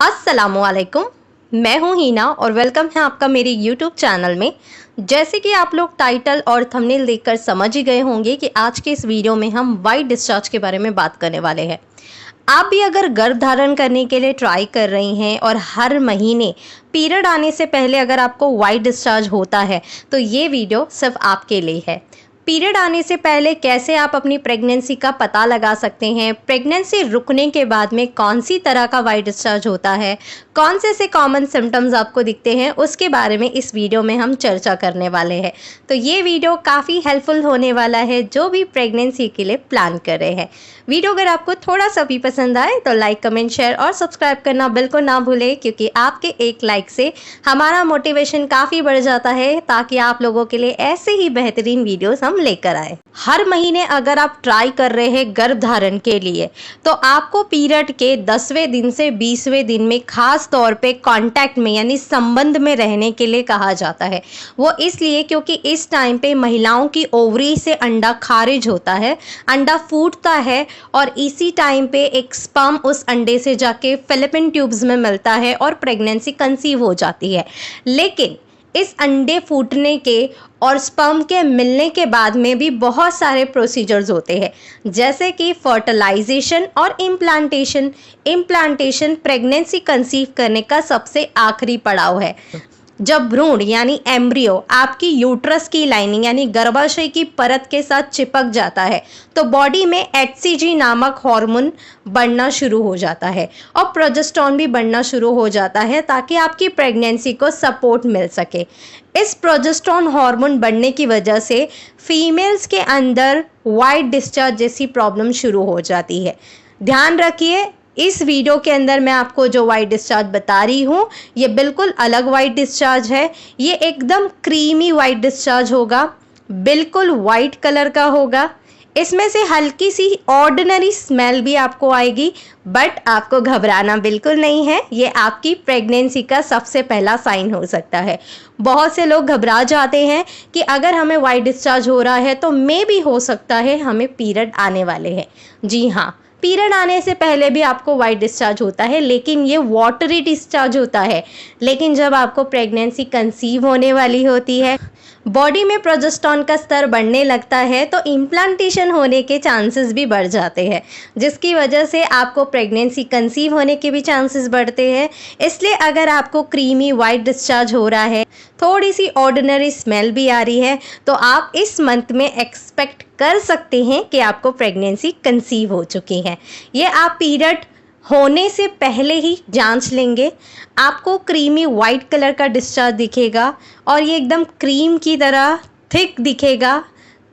अस्सलामुअलैकुम। मैं हूं हीना और वेलकम है आपका मेरे यूट्यूब चैनल में। जैसे कि आप लोग टाइटल और थंबनेल देखकर समझ ही गए होंगे कि आज के इस वीडियो में हम वाइट डिस्चार्ज के बारे में बात करने वाले हैं। आप भी अगर गर्भ धारण करने के लिए ट्राई कर रही हैं और हर महीने पीरियड आने से पहले अगर आपको वाइट डिस्चार्ज होता है तो ये वीडियो सिर्फ आपके लिए है। पीरियड आने से पहले कैसे आप अपनी प्रेगनेंसी का पता लगा सकते हैं, प्रेगनेंसी रुकने के बाद में कौन सी तरह का वाइट डिस्चार्ज होता है, कौन से कॉमन सिम्टम्स आपको दिखते हैं, उसके बारे में इस वीडियो में हम चर्चा करने वाले हैं। तो ये वीडियो काफ़ी हेल्पफुल होने वाला है जो भी प्रेगनेंसी के लिए प्लान कर रहे हैं। वीडियो अगर आपको थोड़ा सा भी पसंद आए तो लाइक, कमेंट, शेयर और सब्सक्राइब करना बिल्कुल ना भूलें, क्योंकि आपके एक लाइक से हमारा मोटिवेशन काफ़ी बढ़ जाता है ताकि आप लोगों के लिए ऐसे ही बेहतरीन वीडियोस हम लेकर आए। हर महीने अगर आप ट्राई कर रहे हैं गर्भ धारण के लिए तो आपको पीरियड के 10वें दिन से 20वें दिन में खास तौर पे कांटेक्ट में यानी संबंध में रहने के लिए कहा जाता है। वो इसलिए क्योंकि इस टाइम पे महिलाओं की ओवरी से अंडा खारिज होता है, अंडा फूटता है और इसी टाइम पे एक स्पर्म उस अंडे से जाके फैलोपियन ट्यूब्स में मिलता है और प्रेगनेंसी कंसीव हो जाती है। लेकिन इस अंडे फूटने के और स्पर्म के मिलने के बाद में भी बहुत सारे प्रोसीजर्स होते हैं, जैसे कि फर्टिलाइजेशन और इम्प्लांटेशन प्रेगनेंसी कंसीव करने का सबसे आखिरी पड़ाव है। जब भ्रूण यानी एम्ब्रियो आपकी यूट्रस की लाइनिंग यानी गर्भाशय की परत के साथ चिपक जाता है तो बॉडी में HCG नामक हार्मोन बढ़ना शुरू हो जाता है और प्रोजेस्टेरोन भी बढ़ना शुरू हो जाता है ताकि आपकी प्रेगनेंसी को सपोर्ट मिल सके। इस प्रोजेस्टेरोन हार्मोन बढ़ने की वजह से फीमेल्स के अंदर वाइट डिस्चार्ज जैसी प्रॉब्लम शुरू हो जाती है। ध्यान रखिए, इस वीडियो के अंदर मैं आपको जो वाइट डिस्चार्ज बता रही हूँ ये बिल्कुल अलग वाइट डिस्चार्ज है। ये एकदम क्रीमी वाइट डिस्चार्ज होगा, बिल्कुल वाइट कलर का होगा। इसमें से हल्की सी ऑर्डिनरी स्मेल भी आपको आएगी, बट आपको घबराना बिल्कुल नहीं है। ये आपकी प्रेगनेंसी का सबसे पहला साइन हो सकता है। बहुत से लोग घबरा जाते हैं कि अगर हमें वाइट डिस्चार्ज हो रहा है तो मे भी हो सकता है हमें पीरियड आने वाले हैं। जी हाँ, पीरियड आने से पहले भी आपको वाइट डिस्चार्ज होता है, लेकिन ये वाटरी डिस्चार्ज होता है। लेकिन जब आपको प्रेगनेंसी कंसीव होने वाली होती है, बॉडी में प्रोजेस्टेरोन का स्तर बढ़ने लगता है तो इम्प्लांटेशन होने के चांसेस भी बढ़ जाते हैं, जिसकी वजह से आपको प्रेगनेंसी कंसीव होने के भी चांसेस बढ़ते हैं। इसलिए अगर आपको क्रीमी वाइट डिस्चार्ज हो रहा है, थोड़ी सी ऑर्डिनरी स्मेल भी आ रही है, तो आप इस मंथ में एक्सपेक्ट कर सकते हैं कि आपको प्रेगनेंसी कंसीव हो चुकी है। ये आप पीरियड होने से पहले ही जांच लेंगे। आपको क्रीमी वाइट कलर का डिस्चार्ज दिखेगा और ये एकदम क्रीम की तरह थिक दिखेगा,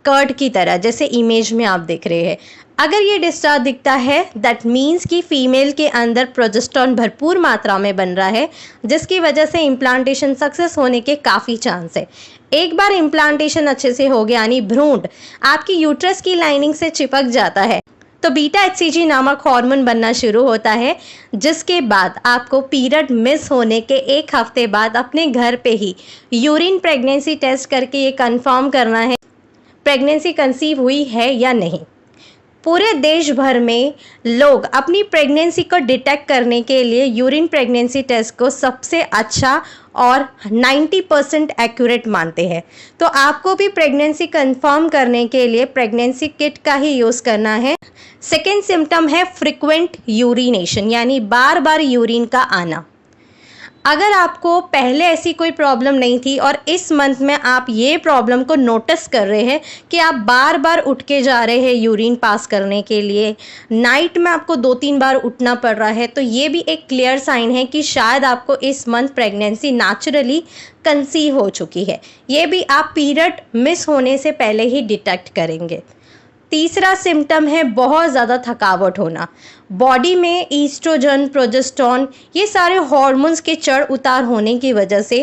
कर्ड की तरह, जैसे इमेज में आप देख रहे हैं। अगर ये डिस्चार्ज दिखता है दैट मीन्स कि फीमेल के अंदर प्रोजेस्टेरोन भरपूर मात्रा में बन रहा है, जिसकी वजह से इम्प्लांटेशन सक्सेस होने के काफ़ी चांस है। एक बार इम्प्लांटेशन अच्छे से हो गया यानी भ्रूण आपकी यूट्रस की लाइनिंग से चिपक जाता है तो बीटा HCG नामक हार्मोन बनना शुरू होता है, जिसके बाद आपको पीरियड मिस होने के एक हफ्ते बाद अपने घर पे ही यूरिन प्रेगनेंसी टेस्ट करके ये कंफर्म करना है प्रेगनेंसी कंसीव हुई है या नहीं। पूरे देश भर में लोग अपनी प्रेगनेंसी को डिटेक्ट करने के लिए यूरिन प्रेगनेंसी टेस्ट को सबसे अच्छा और 90% एक्यूरेट मानते हैं। तो आपको भी प्रेगनेंसी कंफर्म करने के लिए प्रेगनेंसी किट का ही यूज़ करना है। सेकेंड सिम्टम है फ्रिक्वेंट यूरिनेशन यानी बार बार यूरिन का आना। अगर आपको पहले ऐसी कोई प्रॉब्लम नहीं थी और इस मंथ में आप ये प्रॉब्लम को नोटिस कर रहे हैं कि आप बार बार उठ के जा रहे हैं यूरिन पास करने के लिए, नाइट में आपको 2-3 बार उठना पड़ रहा है, तो ये भी एक क्लियर साइन है कि शायद आपको इस मंथ प्रेगनेंसी नेचुरली कंसीव हो चुकी है। ये भी आप पीरियड मिस होने से पहले ही डिटेक्ट करेंगे। तीसरा सिम्टम है बहुत ज़्यादा थकावट होना। बॉडी में ईस्ट्रोजन, प्रोजेस्टेरोन ये सारे हार्मोन्स के चढ़ उतार होने की वजह से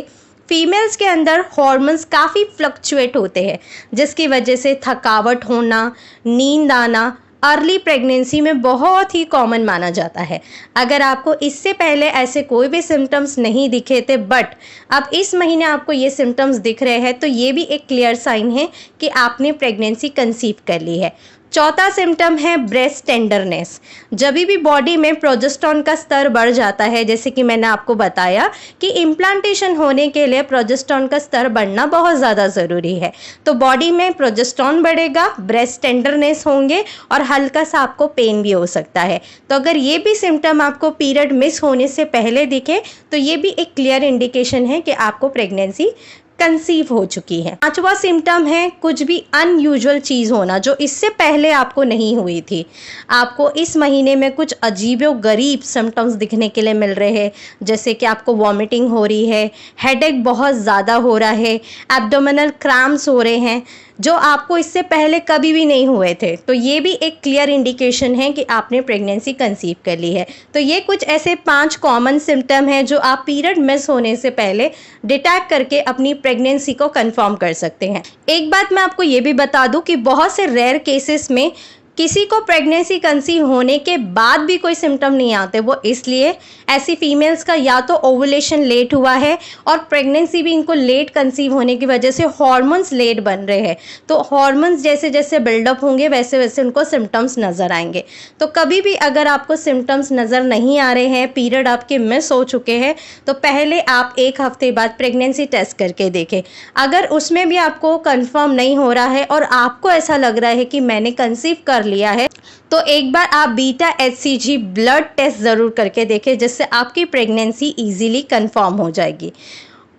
फीमेल्स के अंदर हार्मोन्स काफ़ी फ्लक्चुएट होते हैं, जिसकी वजह से थकावट होना, नींद आना अर्ली प्रेगनेंसी में बहुत ही कॉमन माना जाता है। अगर आपको इससे पहले ऐसे कोई भी सिम्टम्स नहीं दिखे थे बट अब इस महीने आपको ये सिम्टम्स दिख रहे हैं तो ये भी एक क्लियर साइन है कि आपने प्रेगनेंसी कंसीव कर ली है। चौथा सिम्टम है ब्रेस्ट टेंडरनेस। जब भी बॉडी में प्रोजेस्टेरोन का स्तर बढ़ जाता है, जैसे कि मैंने आपको बताया कि इम्प्लांटेशन होने के लिए प्रोजेस्टेरोन का स्तर बढ़ना बहुत ज़्यादा ज़रूरी है, तो बॉडी में प्रोजेस्टेरोन बढ़ेगा, ब्रेस्ट टेंडरनेस होंगे और हल्का सा आपको पेन भी हो सकता है। तो अगर ये भी सिम्टम आपको पीरियड मिस होने से पहले दिखे तो ये भी एक क्लियर इंडिकेशन है कि आपको प्रेगनेंसी कंसीव हो चुकी है। पांचवा सिम्टम है कुछ भी अनयूजुअल चीज़ होना जो इससे पहले आपको नहीं हुई थी। आपको इस महीने में कुछ अजीबो गरीब सिम्टम्स दिखने के लिए मिल रहे हैं, जैसे कि आपको वॉमिटिंग हो रही है, हेडेक बहुत ज़्यादा हो रहा है, एब्डोमिनल क्रैम्प्स हो रहे हैं जो आपको इससे पहले कभी भी नहीं हुए थे। तो ये भी एक क्लियर इंडिकेशन है कि आपने प्रेगनेंसी कंसीव कर ली है। तो ये कुछ ऐसे 5 कॉमन सिम्टम हैं जो आप पीरियड मिस होने से पहले डिटेक्ट करके अपनी प्रेगनेंसी को कंफर्म कर सकते हैं। एक बात मैं आपको ये भी बता दूं कि बहुत से रेयर केसेस में किसी को प्रेगनेंसी कंसीव होने के बाद भी कोई सिम्टम नहीं आते। वो इसलिए ऐसी फीमेल्स का या तो ओवुलेशन लेट हुआ है और प्रेगनेंसी भी इनको लेट कंसीव होने की वजह से हार्मोन्स लेट बन रहे हैं। तो हार्मोन्स जैसे जैसे बिल्डअप होंगे वैसे वैसे उनको सिम्टम्स नज़र आएंगे। तो कभी भी अगर आपको सिम्टम्स नज़र नहीं आ रहे हैं, पीरियड आपके मिस हो चुके हैं, तो पहले आप 1 हफ्ते बाद प्रेगनेंसी टेस्ट करके देखें। अगर उसमें भी आपको कंफर्म नहीं हो रहा है और आपको ऐसा लग रहा है कि मैंने कंसीव कर लिया है, तो एक बार आप बीटा HCG ब्लड टेस्ट ज़रूर करके देखें, जिससे आपकी प्रेगनेंसी इजीली कंफर्म हो जाएगी।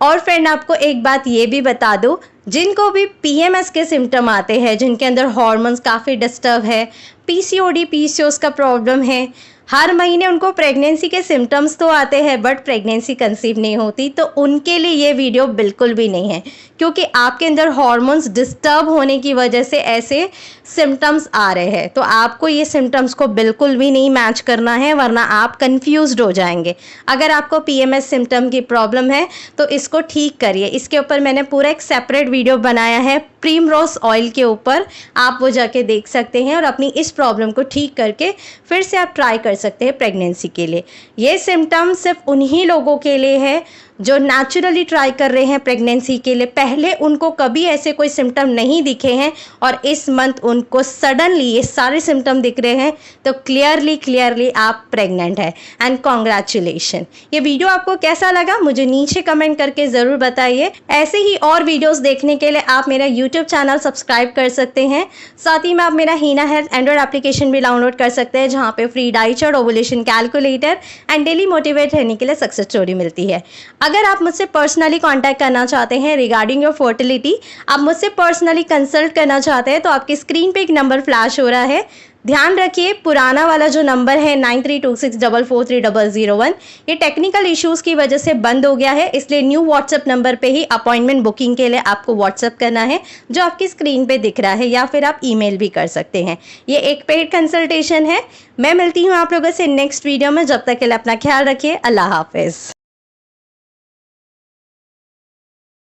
और फ्रेंड आपको एक बात ये भी बता दूं, जिनको भी PMS के सिम्टम आते हैं, जिनके अंदर हार्मोन्स काफ़ी डिस्टर्ब है, PCOD PCOS का प्रॉब्लम है, हर महीने उनको प्रेगनेंसी के सिम्टम्स तो आते हैं बट प्रेगनेंसी कंसीव नहीं होती, तो उनके लिए ये वीडियो बिल्कुल भी नहीं है, क्योंकि आपके अंदर हार्मोन्स डिस्टर्ब होने की वजह से ऐसे सिम्टम्स आ रहे हैं। तो आपको ये सिम्टम्स को बिल्कुल भी नहीं मैच करना है, वरना आप कंफ्यूज्ड हो जाएंगे। अगर आपको PMS सिम्टम की प्रॉब्लम है तो इसको ठीक करिए। इसके ऊपर मैंने पूरा एक सेपरेट वीडियो बनाया है प्रीमरोज ऑयल के ऊपर, आप वो जाके देख सकते हैं और अपनी इस प्रॉब्लम को ठीक करके फिर से आप ट्राई कर सकते हैं प्रेगनेंसी के लिए। ये सिम्टम सिर्फ उन्हीं लोगों के लिए है जो नेचुरली ट्राई कर रहे हैं प्रेगनेंसी के लिए, पहले उनको कभी ऐसे कोई सिम्टम नहीं दिखे हैं और इस मंथ उनको सडनली ये सारे सिम्टम दिख रहे हैं, तो क्लियरली आप प्रेग्नेंट हैं एंड कॉन्ग्रेचुलेशन। ये वीडियो आपको कैसा लगा मुझे नीचे कमेंट करके ज़रूर बताइए। ऐसे ही और वीडियोस देखने के लिए आप मेरा यूट्यूब चैनल सब्सक्राइब कर सकते हैं। साथ ही में आप मेरा हीना हेल्थ एंड्रॉइड एप्लीकेशन भी डाउनलोड कर सकते हैं, जहाँ पे free diet chart, ovulation calculator and daily motivate रहने के लिए सक्सेस स्टोरी मिलती है। अगर आप मुझसे पर्सनली कांटेक्ट करना चाहते हैं रिगार्डिंग योर फर्टिलिटी, आप मुझसे पर्सनली कंसल्ट करना चाहते हैं, तो आपकी स्क्रीन पे एक नंबर फ्लैश हो रहा है। ध्यान रखिए पुराना वाला जो नंबर है 9326443001, ये टेक्निकल इश्यूज़ की वजह से बंद हो गया है, इसलिए न्यू व्हाट्सएप नंबर पे ही अपॉइंटमेंट बुकिंग के लिए आपको व्हाट्सएप करना है, जो आपकी स्क्रीन पे दिख रहा है, या फिर आप ईमेल भी कर सकते हैं। ये एक पेड कंसल्टेशन है। मैं मिलती हूँ आप लोगों से नेक्स्ट वीडियो में। जब तक के लिए अपना ख्याल रखिए। अल्लाह हाफिज़।